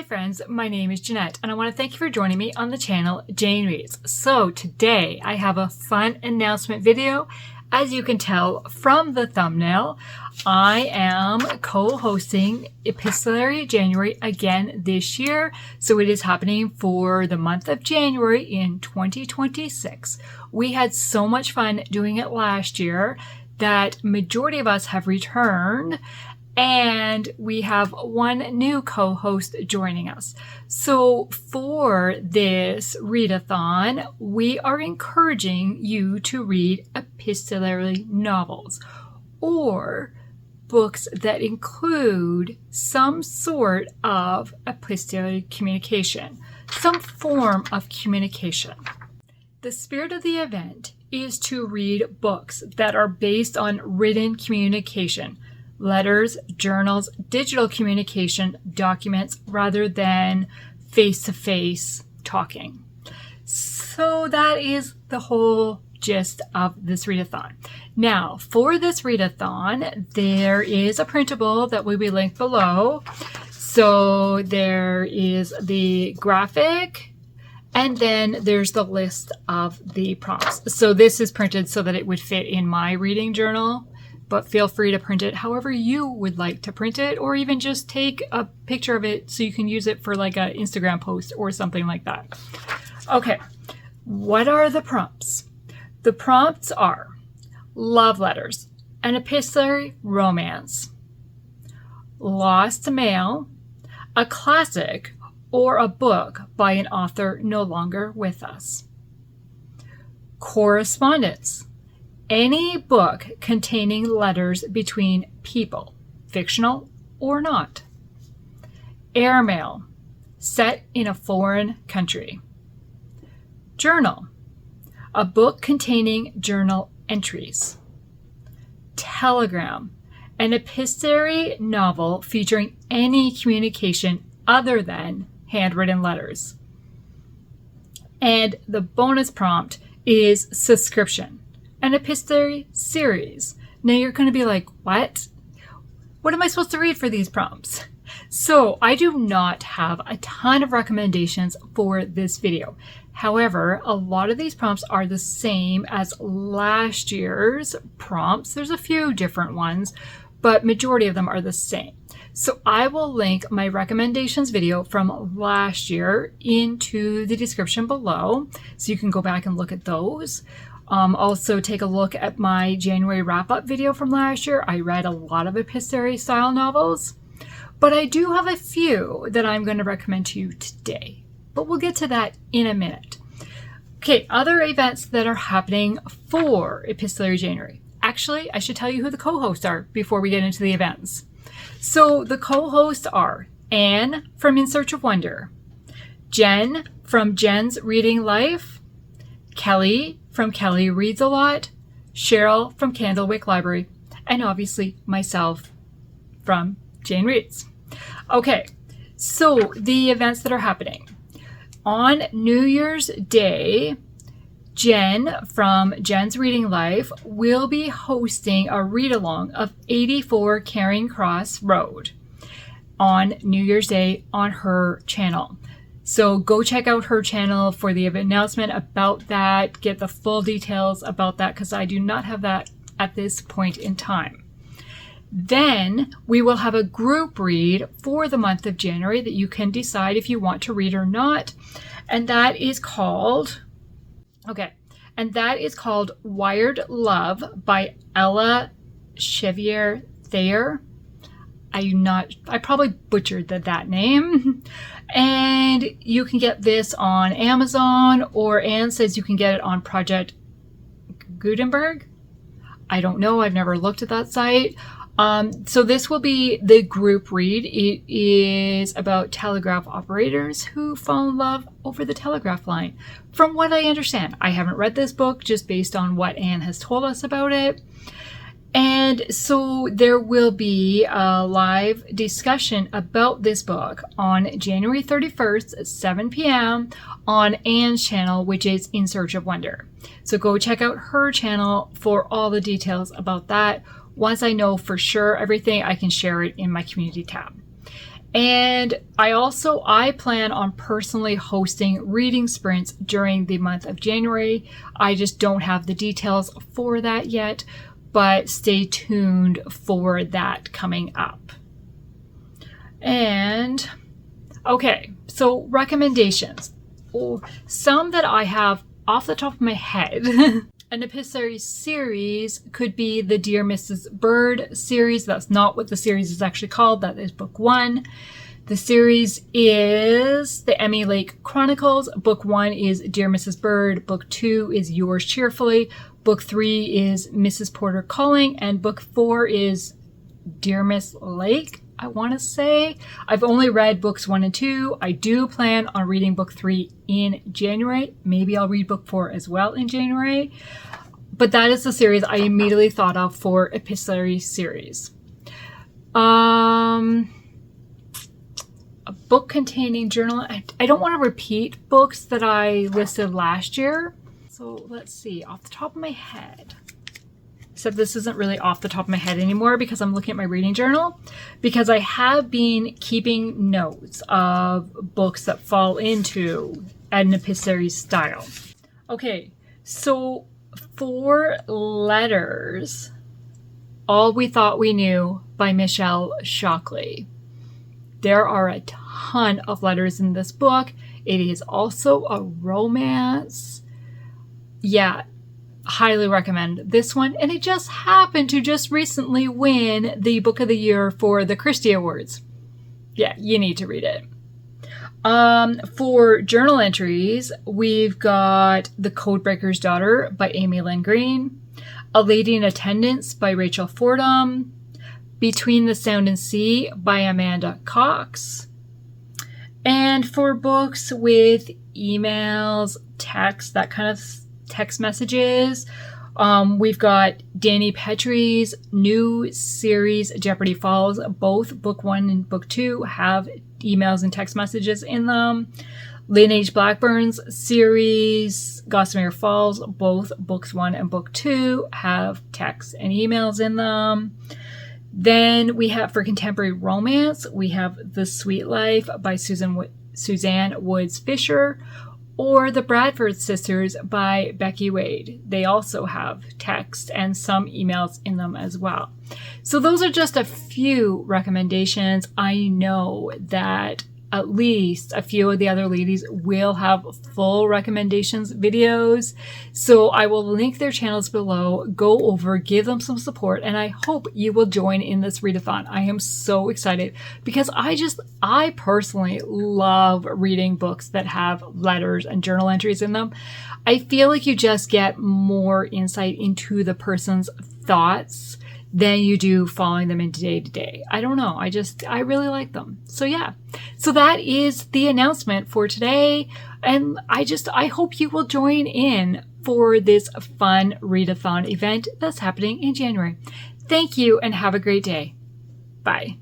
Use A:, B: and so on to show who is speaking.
A: friends, my name is Jeanette and I want to thank you for joining me on the channel Jane Reads. So today I have a fun announcement video. As you can tell from the thumbnail, I am co-hosting Epistolary January again this year. So it is happening for the month of January in 2026. We had so much fun doing it last year that majority of us have returned. And we have one new co-host joining us. So for this readathon, we are encouraging you to read epistolary novels or books that include some sort of epistolary communication, some form of communication. The spirit of the event is to read books that are based on written communication, letters, journals, digital communication, documents, rather than face-to-face talking. So that is the whole gist of this readathon. Now, for this readathon, there is a printable that will be linked below. So there is the graphic, and then there's the list of the prompts. So this is printed so that it would fit in my reading journal, but feel free to print it however you would like to print it, or even just take a picture of it so you can use it for like an Instagram post or something like that. Okay, what are the prompts? The prompts are love letters, an epistolary romance, lost mail, a classic, or a book by an author no longer with us. Correspondence, any book containing letters between people, fictional or not. Airmail, set in a foreign country. Journal, a book containing journal entries. Telegram, an epistolary novel featuring any communication other than handwritten letters. And the bonus prompt is subscription, an epistolary series. Now you're going to be like, what? What am I supposed to read for these prompts? So I do not have a ton of recommendations for this video. However, a lot of these prompts are the same as last year's prompts. There's a few different ones, but majority of them are the same. So I will link my recommendations video from last year into the description below, so you can go back and look at those. Also take a look at my January wrap-up video from last year. I read a lot of epistolary style novels, but I do have a few that I'm going to recommend to you today, but we'll get to that in a minute. Okay, other events that are happening for Epistolary January. Actually, I should tell you who the co-hosts are before we get into the events. So the co-hosts are Anne from In Search of Wonder, Jen from Jen's Reading Life, Kelli from Kelli Reads a Lot, Cheryl from Candlewick Library, and obviously myself from Jane Reads. Okay, so the events that are happening. On New Year's Day, Jen from Jen's Reading Life will be hosting a read-along of 84 Charing Cross Road on New Year's Day on her channel. So go check out her channel for the announcement about that, get the full details about that, because I do not have that at this point in time. Then we will have a group read for the month of January that you can decide if you want to read or not. And that is called, Wired Love by Ella Chevier Thayer. I probably butchered that name. And you can get this on Amazon, or Anne says you can get it on Project Gutenberg. I don't know. I've never looked at that site. So this will be the group read. It is about telegraph operators who fall in love over the telegraph line. From what I understand, I haven't read this book, just based on what Anne has told us about it. And so there will be a live discussion about this book on January 31st at 7 p.m. on Anne's channel, which is In Search of Wonder. So go check out her channel for all the details about that. Once I know for sure everything, I can share it in my community tab. And I plan on personally hosting reading sprints during the month of January. I just don't have the details for that yet, but stay tuned for that coming up. And okay, so recommendations. Some that I have off the top of my head. An epistolary series could be the Dear Mrs. Bird series. That's not what the series is actually called. That is book 1. The series is the Emmy Lake Chronicles. Book 1 is Dear Mrs. Bird. Book 2 is Yours Cheerfully. Book 3 is Mrs. Porter Calling. And book 4 is Dear Miss Lake, I want to say. I've only read books 1 and 2. I do plan on reading book 3 in January. Maybe I'll read book 4 as well in January. But that is the series I immediately thought of for epistolary series. A book containing journal. I don't want to repeat books that I listed last year. So let's see, off the top of my head. Except this isn't really off the top of my head anymore because I'm looking at my reading journal, because I have been keeping notes of books that fall into an epistolary style. Okay, so for letters, All We Thought We Knew by Michelle Shockley. There are a ton of letters in this book. It is also a romance. Yeah, highly recommend this one. And it just happened to just recently win the Book of the Year for the Christie Awards. Yeah, you need to read it. For journal entries, we've got The Codebreaker's Daughter by Amy Lynn Green, A Lady in Attendance by Rachel Fordham, Between the Sound and Sea by Amanda Cox. And for books with emails, text, that kind of text messages, we've got Danny Petrie's new series, Jeopardy Falls. Both book 1 and book 2 have emails and text messages in them. Lynn H. Blackburn's series, Gossamer Falls, both books 1 and book 2 have texts and emails in them. Then we have, for contemporary romance, we have The Sweet Life by Suzanne Woods Fisher, or The Bradford Sisters by Becky Wade. They also have text and some emails in them as well. So those are just a few recommendations. I know that at least a few of the other ladies will have full recommendations videos. So I will link their channels below. Go over, give them some support, and I hope you will join in this readathon. I am so excited because I personally love reading books that have letters and journal entries in them. I feel like you just get more insight into the person's thoughts than you do following them in day to day. I don't know. I really like them. So yeah. So that is the announcement for today. And I hope you will join in for this fun readathon event that's happening in January. Thank you and have a great day. Bye.